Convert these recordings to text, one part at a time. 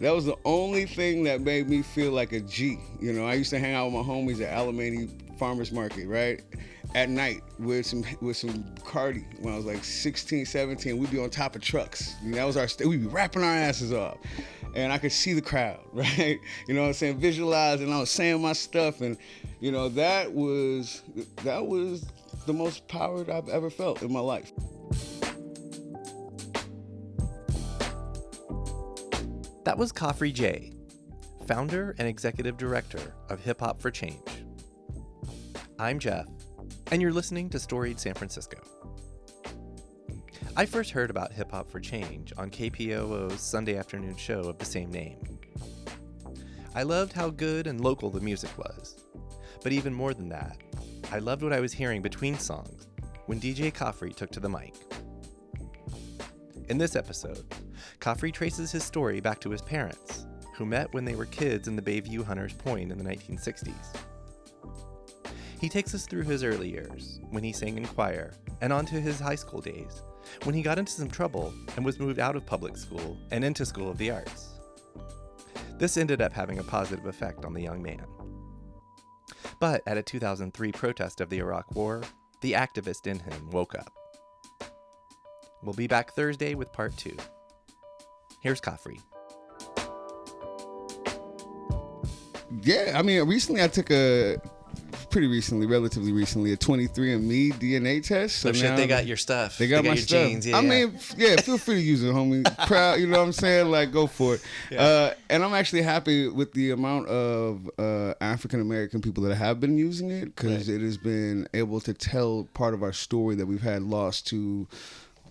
That was the only thing that made me feel like a G. You know, I used to hang out with my homies at Alamany Farmers Market, right? At night with some Cardi when I was like 16, 17. We'd be on top of trucks. And that was we'd be rapping our asses off. And I could see the crowd, right? You know what I'm saying? Visualize, and I was saying my stuff. And, you know, that was the most powered I've ever felt in my life. That was Khafre Jay, founder and executive director of Hip Hop for Change. I'm Jeff, and you're listening to Storied San Francisco. I first heard about Hip Hop for Change on KPOO's Sunday afternoon show of the same name. I loved how good and local the music was, but even more than that, I loved what I was hearing between songs when DJ Khafre took to the mic. In this episode, Khafre traces his story back to his parents, who met when they were kids in the Bayview Hunters Point in the 1960s. He takes us through his early years, when he sang in choir, and onto his high school days, when he got into some trouble and was moved out of public school and into School of the Arts. This ended up having a positive effect on the young man. But at a 2003 protest of the Iraq War, the activist in him woke up. We'll be back Thursday with part 2. Here's Khafre. Yeah, I mean, relatively recently, a 23andMe DNA test. So shit, they got your stuff. They got my your stuff. genes. I mean, feel free to use it, homie. Proud, you know what I'm saying? Like, go for it. Yeah. And I'm actually happy with the amount of African-American people that have been using it, because it has been able to tell part of our story that we've had lost to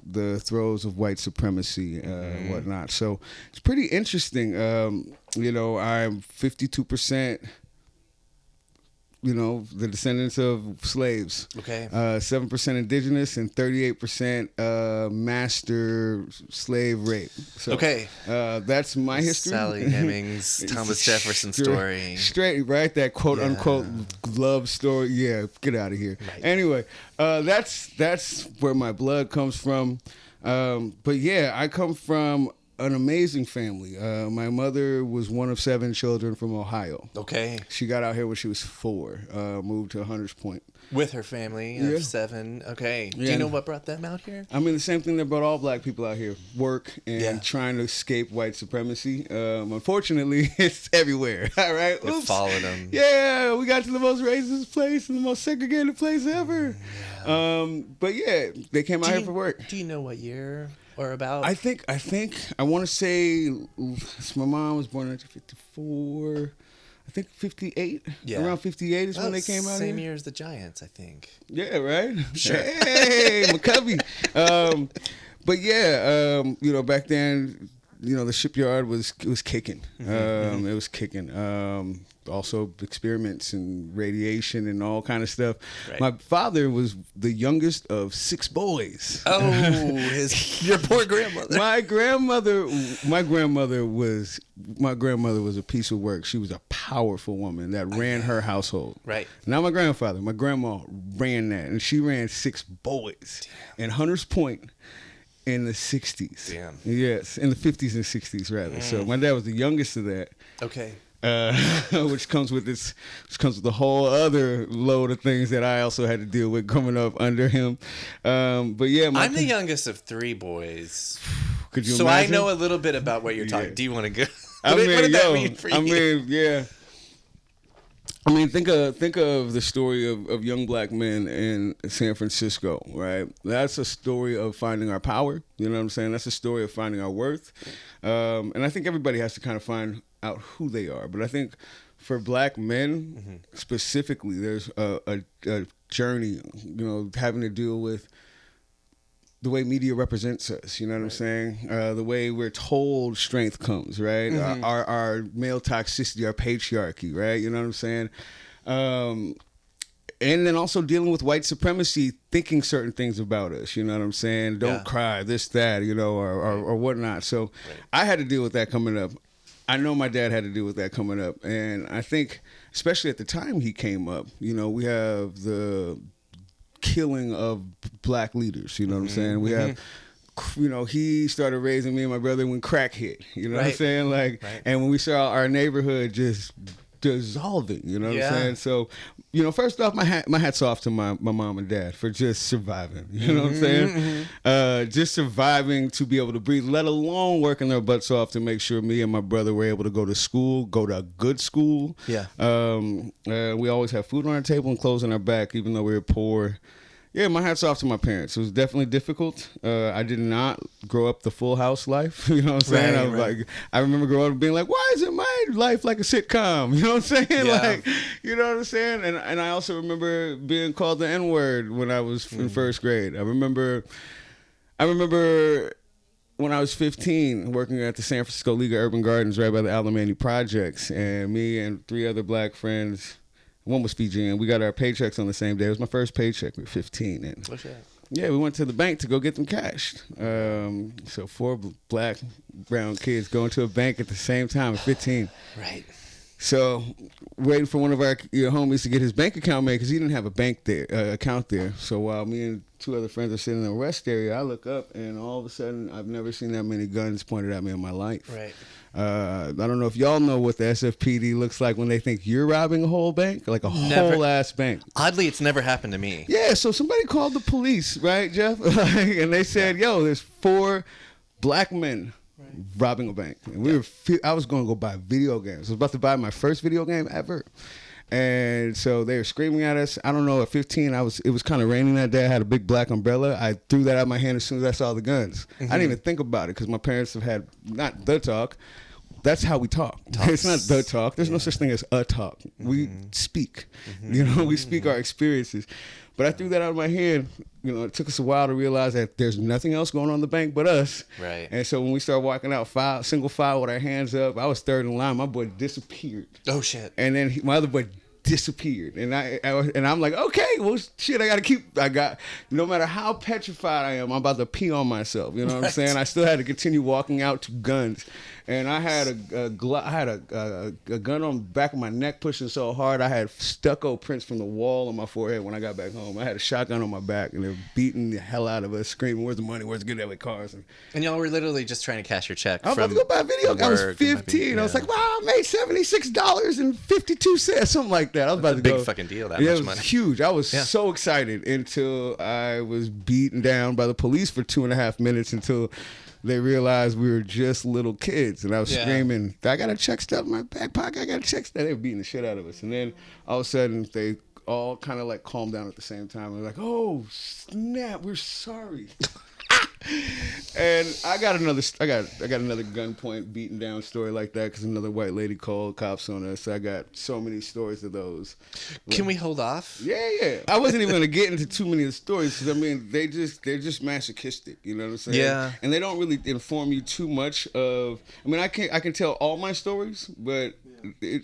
the throes of white supremacy and whatnot. So it's pretty interesting. You know, I'm 52%, you know, the descendants of slaves. Okay. 7% indigenous and 38% master slave rape. So, okay. That's my history. Sally Hemings, Thomas Jefferson story. Straight, right? That quote unquote love story. Yeah, get out of here. Right. Anyway, that's where my blood comes from. But yeah, I come from an amazing family. My mother was one of 7 children from Ohio. Okay. She got out here when she was 4, moved to Hunters Point. With her family of 7. Okay. Do you know what brought them out here? I mean, the same thing that brought all black people out here. Work and trying to escape white supremacy. Unfortunately, it's everywhere. All right? It followed them. Yeah, we got to the most racist place and the most segregated place ever. Yeah. But yeah, they came out here for work. Do you know what year? Or about? I think I want to say my mom was born in 1954. I think 58. Yeah. Around 58 is when they came out. Same year as the Giants, I think. Yeah, right? Sure. Hey, McCovey. But yeah, you know, back then, you know, the shipyard was kicking. It was kicking. Also experiments and radiation and all kind of stuff. Right. My father was the youngest of 6 boys. Oh, your poor grandmother. My grandmother was a piece of work. She was a powerful woman that ran her household. Right. Not my grandfather. My grandma ran that, and she ran 6 boys in Hunters Point in the 60s. Damn. Yes, in the 50s and 60s rather. So my dad was the youngest of that. Okay. Which comes with a whole other load of things that I also had to deal with growing up under him. But yeah, I'm the youngest of 3 boys. Could you so imagine? I know a little bit about what you're talking. Do you want to go? What did that mean for you? I mean, yeah. I mean, think of the story of young black men in San Francisco, right? That's a story of finding our power. You know what I'm saying? That's a story of finding our worth. And I think everybody has to kind of find out who they are. But I think for black men specifically, there's a journey, you know, having to deal with the way media represents us, you know what I'm saying? The way we're told strength comes, right? Our male toxicity, our patriarchy, right? You know what I'm saying? And then also dealing with white supremacy, thinking certain things about us, you know what I'm saying? Don't cry, this, that, you know, or whatnot. So I had to deal with that coming up. I know my dad had to deal with that coming up. And I think, especially at the time he came up, you know, we have the killing of black leaders, you know what I'm saying? We have he started raising me and my brother when crack hit. You know what I'm saying? Like, and when we saw our neighborhood just dissolving, you know what I'm saying? So, first off, my hat's off to my mom and dad for just surviving. You know what I'm saying? Just surviving to be able to breathe, let alone working their butts off to make sure me and my brother were able to go to school, go to a good school. Yeah. We always have food on our table and clothes on our back, even though we were poor. Yeah, my hat's off to my parents. It was definitely difficult. I did not grow up the Full House life. You know what I'm saying? Right. I remember growing up and being like, why isn't my life like a sitcom? You know what I'm saying? Yeah. Like, you know what I'm saying? And I also remember being called the N-word when I was in first grade. I remember when I was 15 working at the San Francisco League of Urban Gardens right by the Alamany Projects, and me and 3 other black friends, one was Fijian. We got our paychecks on the same day. It was my first paycheck. We were 15. And yeah, we went to the bank to go get them cashed. So 4 black, brown kids going to a bank at the same time at 15. Right. So waiting for one of our homies to get his bank account made because he didn't have a bank there, account there. So while me and 2 other friends are sitting in the rest area, I look up and all of a sudden I've never seen that many guns pointed at me in my life. Right. I don't know if y'all know what the SFPD looks like when they think you're robbing a whole bank, like a whole ass bank. Oddly, it's never happened to me. Yeah, so somebody called the police, right, Jeff? And they said, yo, there's 4 black men robbing a bank. And I was going to go buy video games. I was about to buy my first video game ever. And so they were screaming at us. I don't know, at 15, it was kind of raining that day. I had a big black umbrella. I threw that out of my hand as soon as I saw the guns. I didn't even think about it because my parents have had, not the talk, that's how we talk. It's not the talk. There's no such thing as a talk. We speak. We speak our experiences. But I threw that out of my hand. It took us a while to realize that there's nothing else going on in the bank but us. Right. And so when we started walking out single file with our hands up, I was third in line. My boy disappeared. Oh shit. And then my other boy disappeared. And I'm like, okay, well shit, no matter how petrified I am, I'm about to pee on myself. You know what I'm saying? I still had to continue walking out to guns. And I had a gun on the back of my neck pushing so hard, I had stucco prints from the wall on my forehead when I got back home. I had a shotgun on my back, and they were beating the hell out of us, screaming, where's the money, where's the good at with cars? And y'all were literally just trying to cash your check. I was about to go buy a video. I was 15. I was like, wow, I made $76.52, something like that. I was about to go. Big fucking deal, that much much it was money. Huge. I was so excited until I was beaten down by the police for 2.5 minutes until they realized we were just little kids. And I was screaming, I got a check stuffed in my back pocket. I got a check stuffed. They were beating the shit out of us. And then all of a sudden, they all kind of like calmed down at the same time. They're like, oh, snap, we're sorry. And I got another gunpoint beaten down story like that because another white lady called cops on us. I got so many stories of those. Can we hold off? Yeah. I wasn't even gonna get into too many of the stories because they're just masochistic. You know what I'm saying? Yeah. And they don't really inform you too much of. I can tell all my stories, but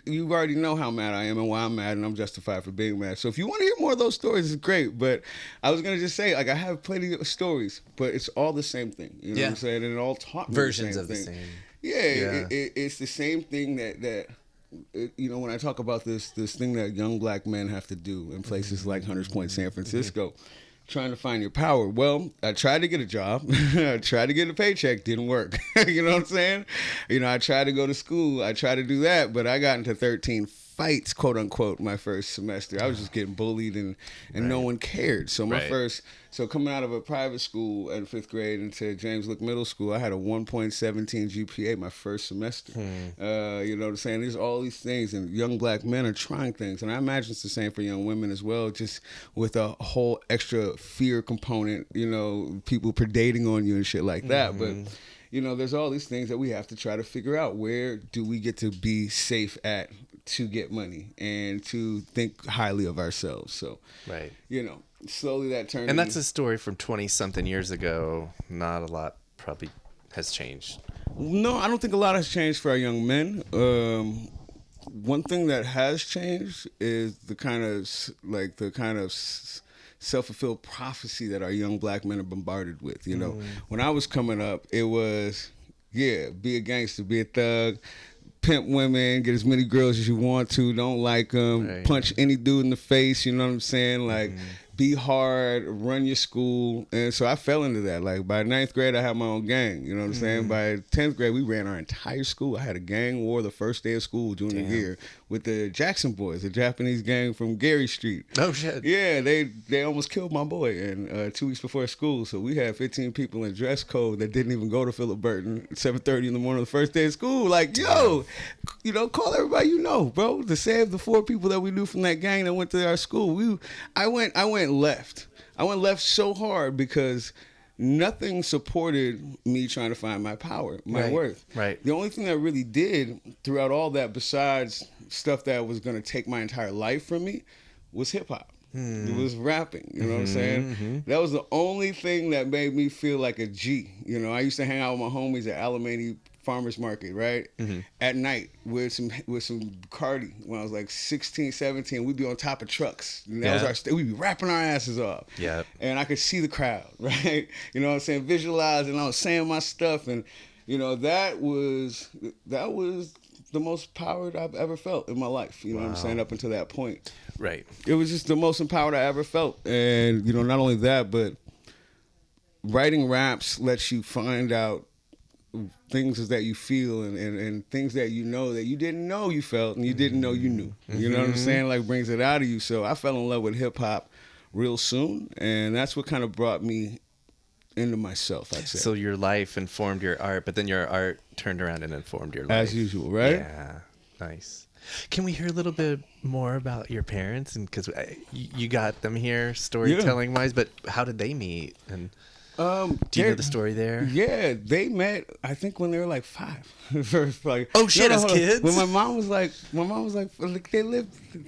you already know how mad I am and why I'm mad, and I'm justified for being mad. So if you want to hear more of those stories, it's great. But I was gonna just say, I have plenty of stories, but it's all the same thing. You know what I'm saying? And it all taught me versions the same of the thing. same. Yeah. It's the same thing that when I talk about this thing that young black men have to do in places like Hunters Point, San Francisco. Trying to find your power. Well, I tried to get a job. I tried to get a paycheck. Didn't work. You know what I'm saying? I tried to go to school. I tried to do that, but I got into 13 fights, quote unquote, my first semester. I was just getting bullied and no one cared. So so coming out of a private school in 5th grade into James Lick Middle School, I had a 1.17 GPA my first semester. You know what I'm saying? There's all these things, and young black men are trying things. And I imagine it's the same for young women as well, just with a whole extra fear component, people predating on you and shit like that. But there's all these things that we have to try to figure out. Where do we get to be safe at to get money and to think highly of ourselves? So, slowly that turned. And that's a story from 20-something years ago. Not a lot probably has changed. No, I don't think a lot has changed for our young men. One thing that has changed is the kind of self-fulfilled prophecy that our young black men are bombarded with. When I was coming up, it was, be a gangster, be a thug, pimp women, get as many girls as you want to, don't like them, punch any dude in the face, you know what I'm saying? Like, be hard, run your school. And so I fell into that. Like by ninth grade, I had my own gang. You know what I'm saying? By 10th grade, we ran our entire school. I had a gang war the first day of school junior year with the Jackson Boys, a Japanese gang from Gary Street. Oh, shit. Yeah, they almost killed my boy and 2 weeks before school. So we had 15 people in dress code that didn't even go to Philip Burton at 7:30 in the morning the first day of school. Like, yo, call everybody you know, bro, to save the 4 people that we knew from that gang that went to our school. I went left. I went left so hard because nothing supported me trying to find my power, my worth. Right. The only thing that really did throughout all that, besides stuff that was going to take my entire life from me, was hip hop. It was rapping. You know what I'm saying? That was the only thing that made me feel like a G. You know, I used to hang out with my homies at Alameda Farmers Market, right? At night with some Cardi when I was like 16, 17. We'd be on top of trucks. And that was we'd be rapping our asses off. Yeah. And I could see the crowd, right? You know what I'm saying? Visualizing, I was saying my stuff, and you know, that was the most powered I've ever felt in my life. You know what I'm saying? Up until that point. Right. It was just the most empowered I ever felt. And, you know, not only that, but writing raps lets you find out things that you feel and things that you know that you didn't know you felt and you didn't know you knew. You know what I'm saying? Like, brings it out of you. So I fell in love with hip hop real soon. And that's what kind of brought me into myself, I'd say. So your life informed your art, but then your art turned around and informed your life. As usual, right? Yeah. Nice. Can we hear a little bit more about your parents? And because you got them here storytelling wise, but how did they meet? And do you know the story there? Yeah, they met, I think, when they were like 5. Like, oh shit, as kids? When my mom was like,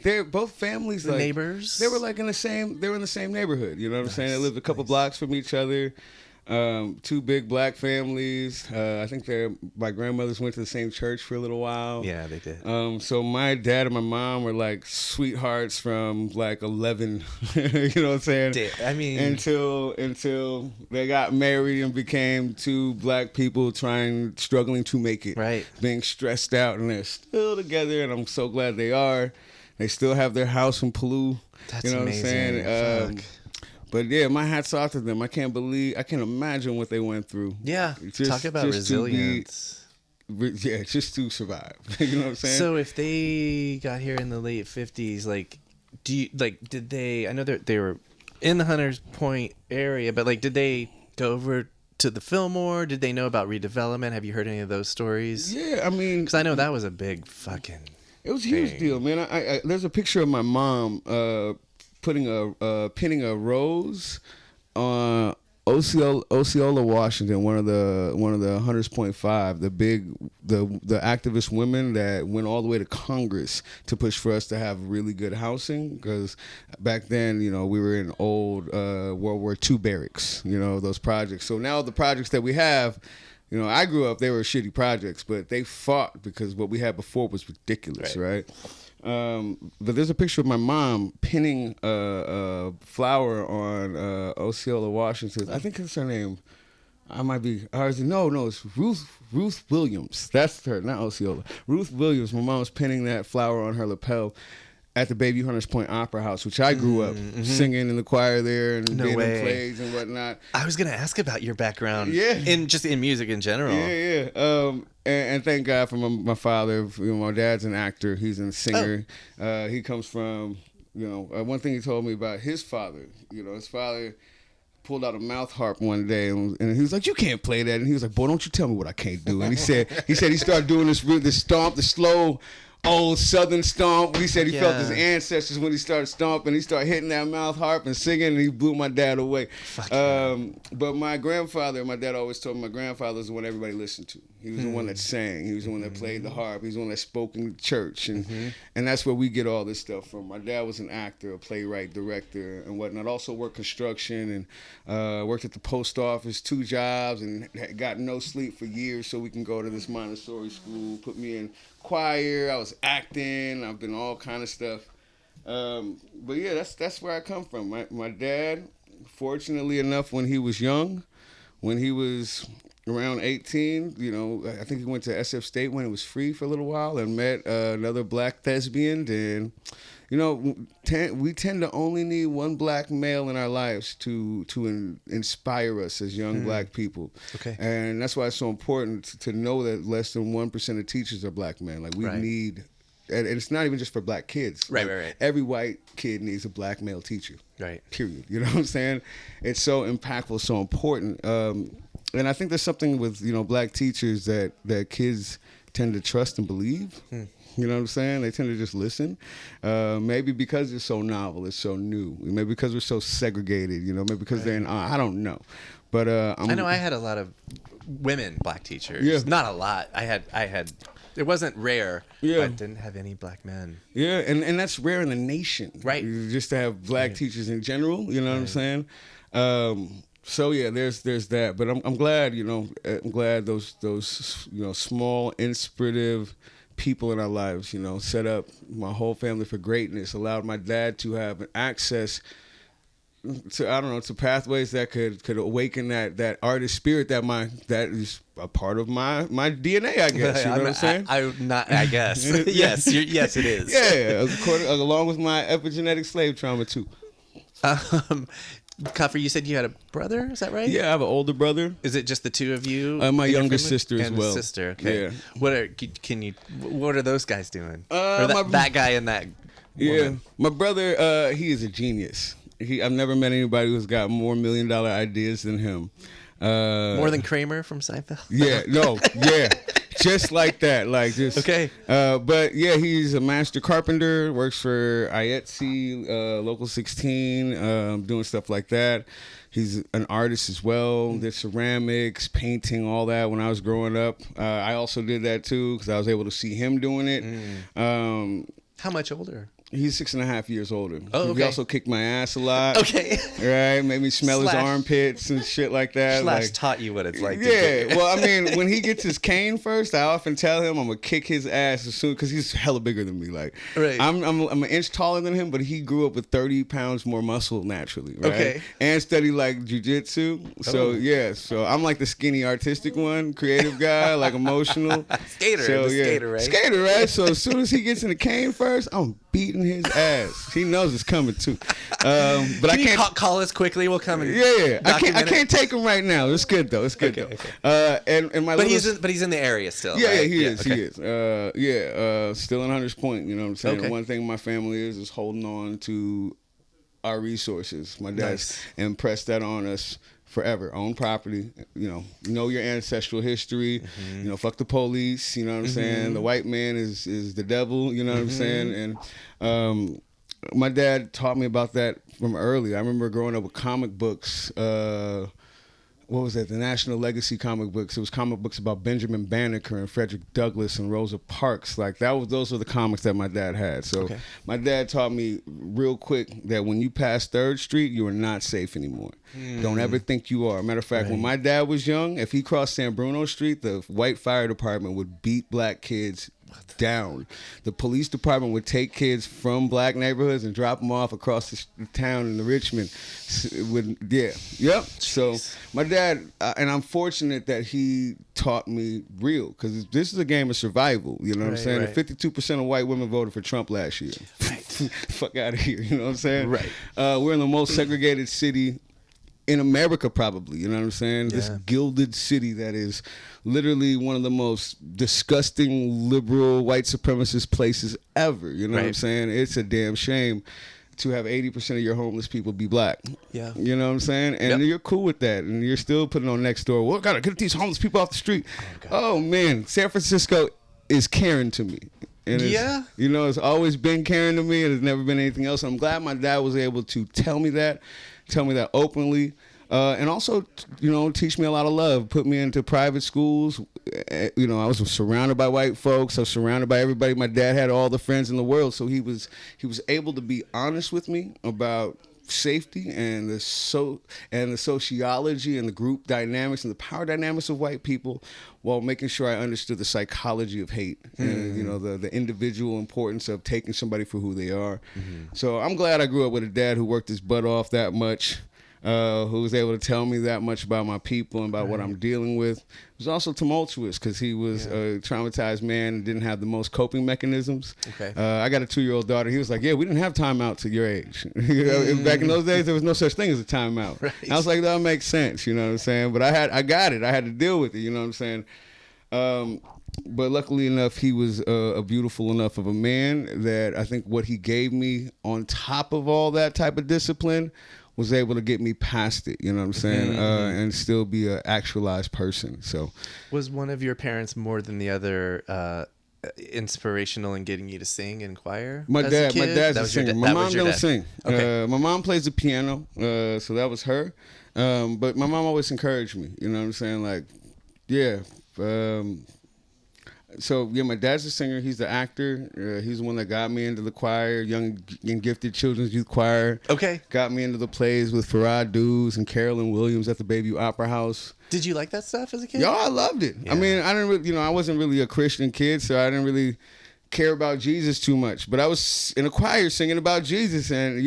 they're both families, the like neighbors. They were like they were in the same neighborhood. You know what I'm saying? They lived a couple blocks from each other. 2 big black families. I think my grandmothers went to the same church for a little while. Yeah, they did. So my dad and my mom were like sweethearts from like 11. You know what I'm saying? I mean, until they got married and became 2 black people struggling to make it. Right. Being stressed out, and they're still together, and I'm so glad they are. They still have their house in Peru. That's you know amazing. What I'm saying? But yeah, my hat's off to them. I can't imagine what they went through. Yeah, talk about resilience. Just to survive. You know what I'm saying? So if they got here in the late 50s, like, did they? I know that they were in the Hunters Point area, but like, did they go over to the Fillmore? Did they know about redevelopment? Have you heard any of those stories? Yeah, I mean, because I know that was a big fucking. It was a huge deal, man. I there's a picture of my mom pinning a rose on Osceola, Washington, one of the Hunters Point 5, the activist women that went all the way to Congress to push for us to have really good housing, because back then, you know, we were in old World War II barracks, you know, those projects. So now the projects that we have, you know, I grew up, they were shitty projects, but they fought because what we had before was ridiculous, right? But there's a picture of my mom pinning a flower on Osceola, Washington. I think that's her name. I might be. No, it's Ruth Williams. That's her, not Osceola. Ruth Williams. My mom was pinning that flower on her lapel at the Bayview Hunters Point Opera House, which I grew up singing in the choir there and being in plays and whatnot. I was gonna ask about your background, in music in general. Yeah. And thank God for my father. You know, my dad's an actor. He's a singer. He comes from, you know, one thing he told me about his father. You know, his father pulled out a mouth harp one day and he was like, "You can't play that." And he was like, "Boy, don't you tell me what I can't do." And he said he started doing this stomp, the slow old Southern stomp. He said he felt his ancestors when he started stomping. He started hitting that mouth harp and singing, and he blew my dad away. But my dad always told me my grandfather was the one everybody listened to. He was the one that sang. He was the one that played the harp. He was the one that spoke in church. And that's where we get all this stuff from. My dad was an actor, a playwright, director, and whatnot. Also worked construction and worked at the post office, 2 jobs, and got no sleep for years so we can go to this Montessori school, put me in choir. I was acting. I've been all kind of stuff. But yeah, that's where I come from. My dad, fortunately enough, when he was young, when he was around 18, I think he went to SF State when it was free for a little while and met another black thespian. And, we tend to only need one black male in our lives to inspire us as young black people. Okay. And that's why it's so important to know that less than 1% of teachers are black men. Like, we need, and it's not even just for black kids. Right, like, right. Every white kid needs a black male teacher. Right. Period. You know what I'm saying? It's so impactful, so important. And I think there's something with, black teachers that kids tend to trust and believe. You know what I'm saying? They tend to just listen. Maybe because it's so novel, it's so new. Maybe because we're so segregated, maybe because they're in, I don't know. But I know I had a lot of women black teachers. Yeah. Not a lot. I had it wasn't rare, but didn't have any black men. Yeah, and that's rare in the nation. Right. Just to have black teachers in general, you know what I'm saying? So yeah, there's that. But I'm glad, I'm glad those small, inspirative people in our lives, set up my whole family for greatness, allowed my dad to have access to pathways that could awaken that artist spirit that is a part of my DNA, I guess. You know what I'm saying? I guess. Yes, yes, it is. Yeah, along with my epigenetic slave trauma too. Khafre, you said you had a brother, is that right? Yeah, I have an older brother. Is it just the two of you? My younger sister as and well. Sister, okay. Yeah. What are those guys doing? That guy and that woman? Yeah, my brother, he is a genius. I've never met anybody who's got more $1 million ideas than him. More than Kramer from Seinfeld? Yeah. Just like that, okay. But yeah, he's a master carpenter, works for IETSE, Local 16, doing stuff like that. He's an artist as well. Did ceramics, painting, all that when I was growing up. I also did that too because I was able to see him doing it. How much older? He's 6.5 years older. Oh, okay. He also kicked my ass a lot. Okay. Right? Made me smell his armpits and shit like that. Taught you what it's like. Yeah. Well, I mean, when he gets his cane first, I often tell him I'm gonna kick his ass as soon because he's hella bigger than me. Like, right. I'm an inch taller than him, but he grew up with 30 pounds more muscle naturally. Right? Okay. And studied like jujitsu. So yeah. So I'm like the skinny artistic one, creative guy, like emotional. Skater, right? Skater, right? So as soon as he gets in the cane first, I'm beating his ass. He knows it's coming too. But Can I can't call us quickly. We'll come and I can't take him right now. It's good though. It's good though. Okay. And my but he's in the area still. Yeah, right? he is. Still in Hunters Point. You know what I'm saying. Okay. One thing my family is holding on to our resources. My dad's impressed that on us. Forever, own property, know your ancestral history, fuck the police, you know what I'm saying? The white man is the devil, you know what I'm saying? And my dad taught me about that from early. I remember growing up with comic books, what was that? The National Legacy comic books. It was comic books about Benjamin Banneker and Frederick Douglass and Rosa Parks. Like those were the comics that my dad had. So my dad taught me real quick that when you pass 3rd Street, you are not safe anymore. Don't ever think you are. Matter of fact, when my dad was young, if he crossed San Bruno Street, the white fire department would beat black kids down. The police department would take kids from black neighborhoods and drop them off across the town in the Richmond. So my dad, and I'm fortunate that he taught me real, because this is a game of survival. You know what I'm saying? Right. 52% of white women voted for Trump last year. Right. Fuck out of here. You know what I'm saying? Right. We're in the most segregated city in America, probably. You know what I'm saying? Yeah. This gilded city that is literally one of the most disgusting liberal white supremacist places ever. You know what I'm saying? It's a damn shame to have 80% of your homeless people be black. Yeah. You know what I'm saying? And you're cool with that. And you're still putting on next door, well, gotta get these homeless people off the street. Oh man, San Francisco is caring to me. And it's always been caring to me. It has never been anything else. I'm glad my dad was able to tell me that openly. And also, teach me a lot of love, put me into private schools. I was surrounded by white folks. I was surrounded by everybody. My dad had all the friends in the world. So he was able to be honest with me about safety and the sociology and the group dynamics and the power dynamics of white people, while making sure I understood the psychology of hate and the individual importance of taking somebody for who they are. So I'm glad I grew up with a dad who worked his butt off that much. who was able to tell me that much about my people and about what I'm dealing with. It was also tumultuous because he was a traumatized man and didn't have the most coping mechanisms. Okay. I got a 2-year-old daughter. He was like, yeah, we didn't have timeouts at your age. Back in those days, there was no such thing as a timeout. Right. I was like, that makes sense, you know what I'm saying? But I got it. I had to deal with it, you know what I'm saying? But luckily enough, he was a beautiful enough of a man that I think what he gave me on top of all that type of discipline was able to get me past it, you know what I'm saying, and still be an actualized person. So, was one of your parents more than the other inspirational in getting you to sing in choir? My dad's a singer. My mom don't sing. Okay. My mom plays the piano, so that was her. But my mom always encouraged me, you know what I'm saying? Like, yeah. So yeah, my dad's a singer. He's the actor. He's the one that got me into the choir, young and gifted children's youth choir. Okay. Got me into the plays with Farrah Dews and Carolyn Williams at the Bayview Opera House. Did you like that stuff as a kid? Yo, I loved it. Yeah. I mean, I didn't really, I wasn't really a Christian kid, so I didn't really care about Jesus too much. But I was in a choir singing about Jesus, and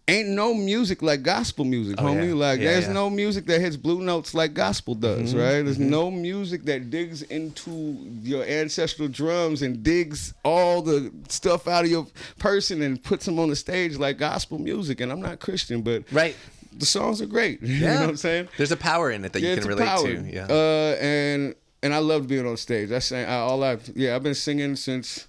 ain't no music like gospel music, homie. There's no music that hits blue notes like gospel does, right? There's no music that digs into your ancestral drums and digs all the stuff out of your person and puts them on the stage like gospel music. And I'm not Christian, but the songs are great. You know what I'm saying? There's a power in it that you can relate to. Yeah. And I loved being on stage. I've been singing since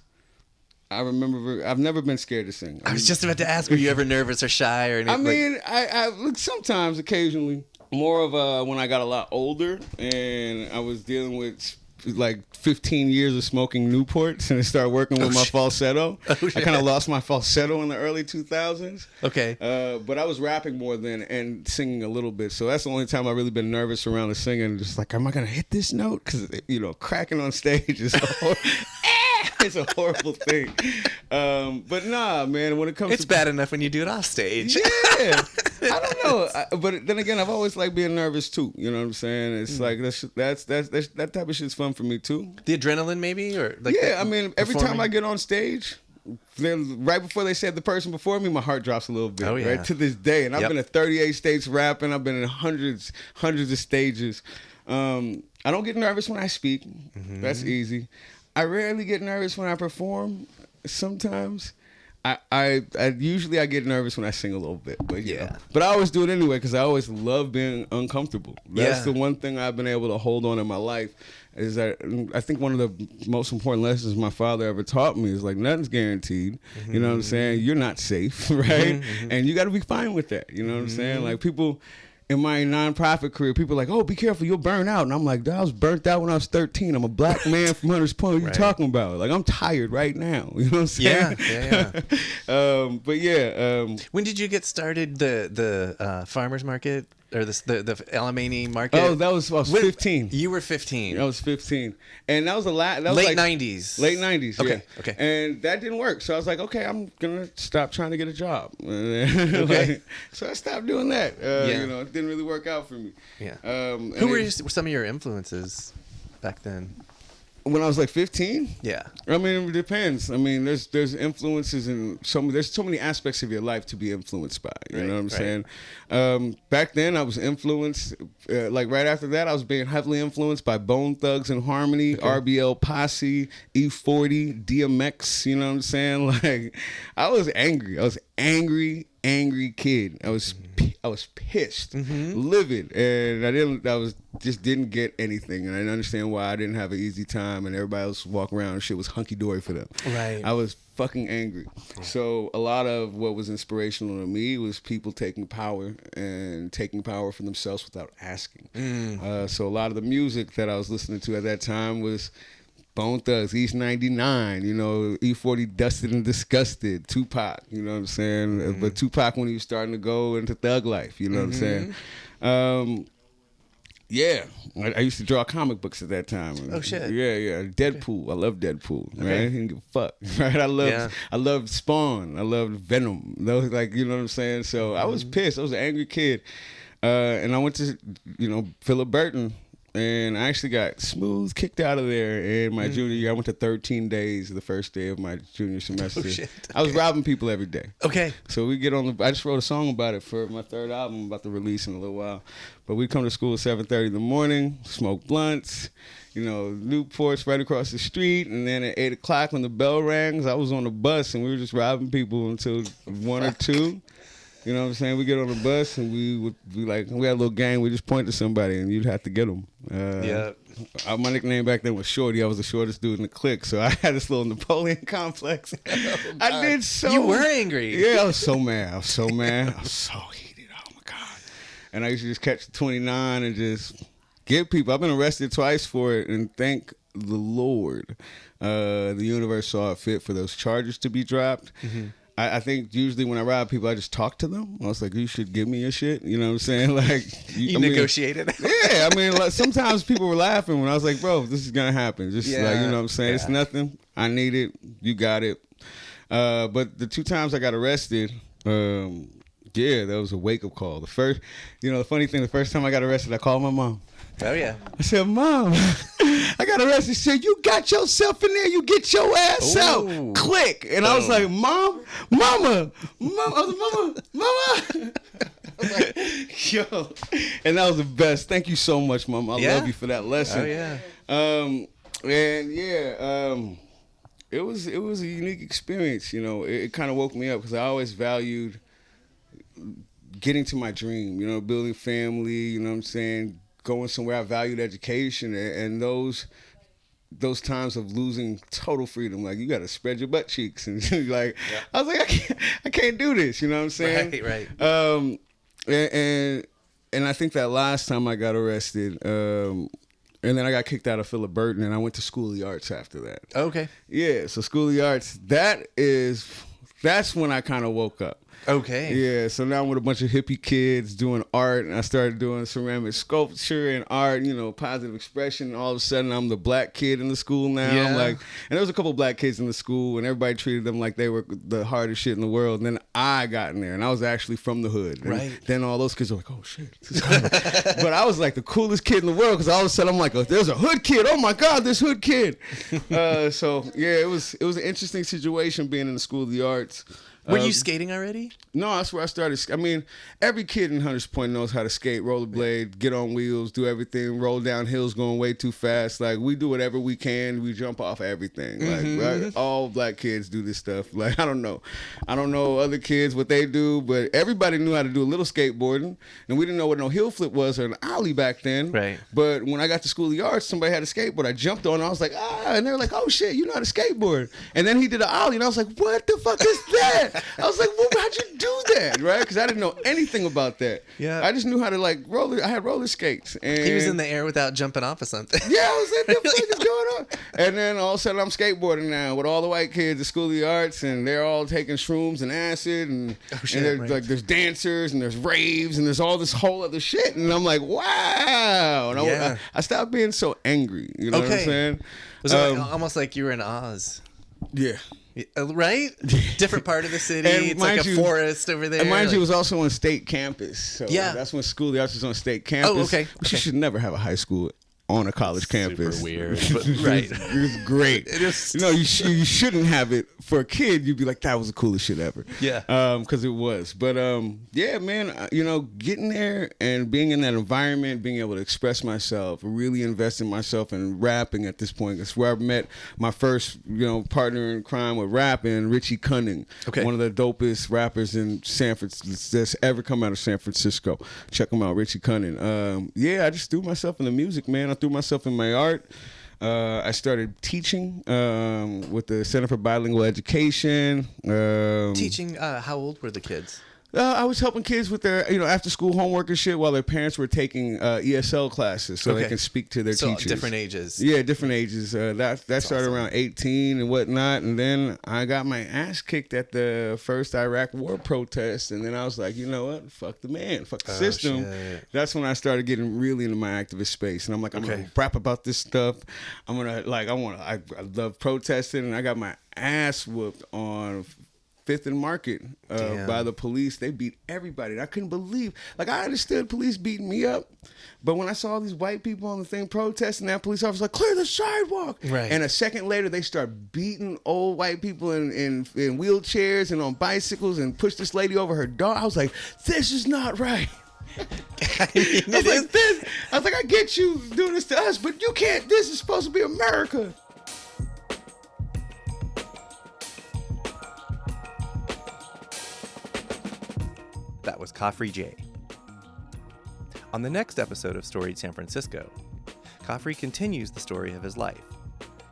I remember. I've never been scared to sing. I was just about to ask, were you ever nervous or shy or anything? I mean, I look sometimes, occasionally. More of when I got a lot older and I was dealing with like 15 years of smoking Newports and I started working with my falsetto. I kind of lost my falsetto in the early 2000s. Okay. But I was rapping more then and singing a little bit. So that's the only time I've really been nervous around the singing. Just like, am I going to hit this note? Because, cracking on stage is it's a horrible thing. But nah, man, when it comes it's bad enough when you do it off stage. Yeah. I don't know. But then again, I've always liked being nervous too. You know what I'm saying? It's like that's that type of shit's fun for me too. The adrenaline maybe? Or I mean, every time I get on stage, then right before they said the person before me, my heart drops a little bit. Right to this day. And I've been in 38 states rapping. I've been in hundreds of stages. I don't get nervous when I speak. That's easy. I rarely get nervous when I perform. Sometimes I usually get nervous when I sing a little bit, but but I always do it anyway because I always love being uncomfortable. That's the one thing I've been able to hold on in my life. Is that I think one of the most important lessons my father ever taught me is like nothing's guaranteed. You know what I'm saying? You're not safe, right? And you got to be fine with that. You know what I'm saying? Like people. In my nonprofit career, people are like, oh, be careful, you'll burn out. And I'm like, I was burnt out when I was 13. I'm a black man from Hunters Point. What are you talking about? Like, I'm tired right now. You know what I'm saying? Yeah. But when did you get started the farmer's market? Or the Alamany market? Oh, I was 15. You were 15. I was 15. And that was late 90s. Late 90s, Okay. And that didn't work. So I was like, okay, I'm going to stop trying to get a job. So I stopped doing that. It didn't really work out for me. Yeah. Who were some of your influences back then? When I was like 15? Yeah. I mean, it depends. I mean, there's influences in there's so many aspects of your life to be influenced by. You know what I'm saying? Back then, I was influenced. Like right after that, I was being heavily influenced by Bone Thugs and Harmony, RBL Posse, E40, DMX. You know what I'm saying? Like, I was angry. I was angry kid. I was pissed, livid, and I just didn't get anything, and I didn't understand why I didn't have an easy time, and everybody else walk around and shit was hunky dory for them. Right. I was fucking angry. Yeah. So a lot of what was inspirational to me was people taking power for themselves without asking. So a lot of the music that I was listening to at that time was Bone Thugs, East 99, E40, Dusted and Disgusted, Tupac, you know what I'm saying? But Tupac when he was starting to go into thug life, you know what I'm saying? I used to draw comic books at that time. Oh shit. Yeah. Deadpool. I love Deadpool. Right? I didn't give a fuck. Right? I loved Spawn. I loved Venom. Those, like, you know what I'm saying? So I was pissed. I was an angry kid. And I went to, Philip Burton and I actually got smooth kicked out of there in my junior year. I went to 13 days the first day of my junior semester. Oh, shit. I was robbing people every day. Okay. So we get on the. I just wrote a song about it for my third album I'm about to release in a little while. But we come to school at 7:30 in the morning, smoke blunts, Newport's right across the street, and then at 8 o'clock when the bell rings, I was on the bus and we were just robbing people until 1 or 2. You know what I'm saying? We get on the bus and we had a little gang. We just point to somebody and you'd have to get them. Yeah. My nickname back then was Shorty. I was the shortest dude in the clique, so I had this little Napoleon complex. I did so. You were angry. Yeah, I was so mad. I was so heated. Oh my god! And I used to just catch the 29 and just get people. I've been arrested twice for it, and thank the Lord, the universe saw it fit for those charges to be dropped. Mm-hmm. I think usually when I rob people, I just talk to them. I was like, you should give me your shit. You know what I'm saying? Like you negotiated. Yeah, I mean, like, sometimes people were laughing when I was like, bro, this is gonna happen. Just like, you know what I'm saying? Yeah. It's nothing. I need it. You got it. But the 2 times I got arrested, that was a wake up call. The funny thing, the first time I got arrested, I called my mom. Oh yeah. I said, Mom, I got arrested. She said, you got yourself in there, you get your ass out. Click. And I was like, Mama. I was like, Mama. I was like, yo. And that was the best. Thank you so much, Mom. I love you for that lesson. Oh yeah. It was a unique experience. It kind of woke me up because I always valued getting to my dream, building family, you know what I'm saying, going somewhere. I valued education, and those times of losing total freedom, like you got to spread your butt cheeks, and like I was like, I can't do this, you know what I'm saying? Right. And I think that last time I got arrested, and then I got kicked out of Philip Burton, and I went to School of the Arts after that. Okay. Yeah, so School of the Arts, that's when I kind of woke up. Okay. Yeah, so now I'm with a bunch of hippie kids doing art, and I started doing ceramic sculpture and art, positive expression, and all of a sudden I'm the black kid in the school now. Yeah. And there was a couple black kids in the school, and everybody treated them like they were the hardest shit in the world. And then I got in there, and I was actually from the hood. And right. Then all those kids were like, oh shit. But I was like the coolest kid in the world, because all of a sudden I'm like, oh, there's a hood kid. Oh my God, this hood kid. It was an interesting situation being in the School of the Arts. Were you skating already? No, that's where I started. I mean, every kid in Hunters Point knows how to skate, rollerblade, get on wheels, do everything, roll down hills going way too fast. Like, we do whatever we can. We jump off everything. Like, right? All black kids do this stuff. Like, I don't know other kids, what they do, but everybody knew how to do a little skateboarding, and we didn't know what no hill flip was or an ollie back then. Right. But when I got to School of the Arts, somebody had a skateboard. I jumped on, and I was like, and they were like, oh shit, you know how to skateboard. And then he did an ollie, and I was like, what the fuck is that? I was like, well, how'd you do that, right? Because I didn't know anything about that. Yeah. I just knew how to, like, roller. I had roller skates. And he was in the air without jumping off of something. Yeah, I was like, what the fuck is going on? And then all of a sudden I'm skateboarding now with all the white kids at School of the Arts, and they're all taking shrooms and acid, and like there's dancers and there's raves and there's all this whole other shit. And I'm like, wow. And I stopped being so angry. You know what I'm saying? Was it almost like you were in Oz? Yeah. Right? Different part of the city. It's like a forest over there. And mind you, it was also on state campus. So that's when School of the Arts was on state campus. Oh, okay. Which you should never have a high school on a college campus. Super weird. But, right. It was great. You shouldn't have it. For a kid, you'd be like, that was the coolest shit ever. Yeah. Because it was. But, yeah, man, getting there and being in that environment, being able to express myself, really invest in myself and rapping at this point. That's where I met my first, partner in crime with rapping, Richie Cunning. Okay. One of the dopest rappers in San Francisco that's ever come out of San Francisco. Check him out, Richie Cunning. I just threw myself in the music, man. I threw myself in my art. I started teaching with the Center for Bilingual Education. Teaching, how old were the kids? I was helping kids with their, after school homework and shit while their parents were taking ESL classes so they can speak to their teachers. Different ages. Yeah, different ages. That started around 18 and whatnot. And then I got my ass kicked at the first Iraq war protest. And then I was like, you know what? Fuck the man. Fuck the system. Shit. That's when I started getting really into my activist space. And I'm like, I'm going to rap about this stuff. I love protesting. And I got my ass whooped on 5th and Market by the police. They beat everybody. And I couldn't believe, like, I understood police beating me up, but when I saw all these white people on the thing protesting, that police officer was like, clear the sidewalk. Right. And a second later, they start beating old white people in wheelchairs and on bicycles and push this lady over her dog. I was like, this is not right. I was like, I get you doing this to us, but you can't. This is supposed to be America. That was Khafre Jay. On the next episode of Storied San Francisco, Khafre continues the story of his life,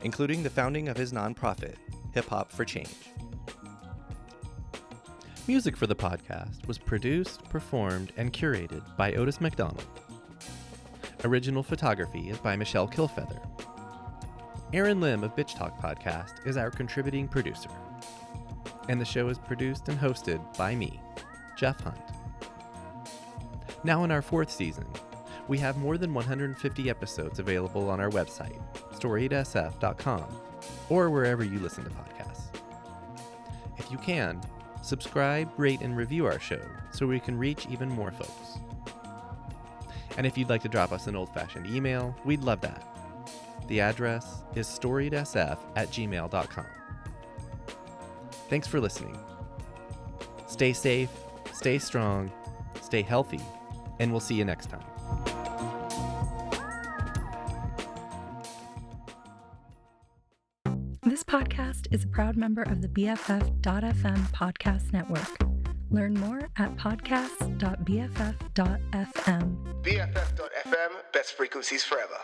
including the founding of his nonprofit, Hip Hop for Change. Music for the podcast was produced, performed, and curated by Otis McDonald. Original photography is by Michelle Kilfeather. Aaron Lim of Bitch Talk Podcast is our contributing producer. And the show is produced and hosted by me, Jeff Hunt. Now in our 4th season, we have more than 150 episodes available on our website, storiedsf.com, or wherever you listen to podcasts. If you can, subscribe, rate, and review our show so we can reach even more folks. And if you'd like to drop us an old-fashioned email, we'd love that. The address is storiedsf@gmail.com. Thanks for listening. Stay safe, stay strong, stay healthy, and we'll see you next time. This podcast is a proud member of the BFF.FM podcast network. Learn more at podcasts.bff.fm. BFF.FM, best frequencies forever.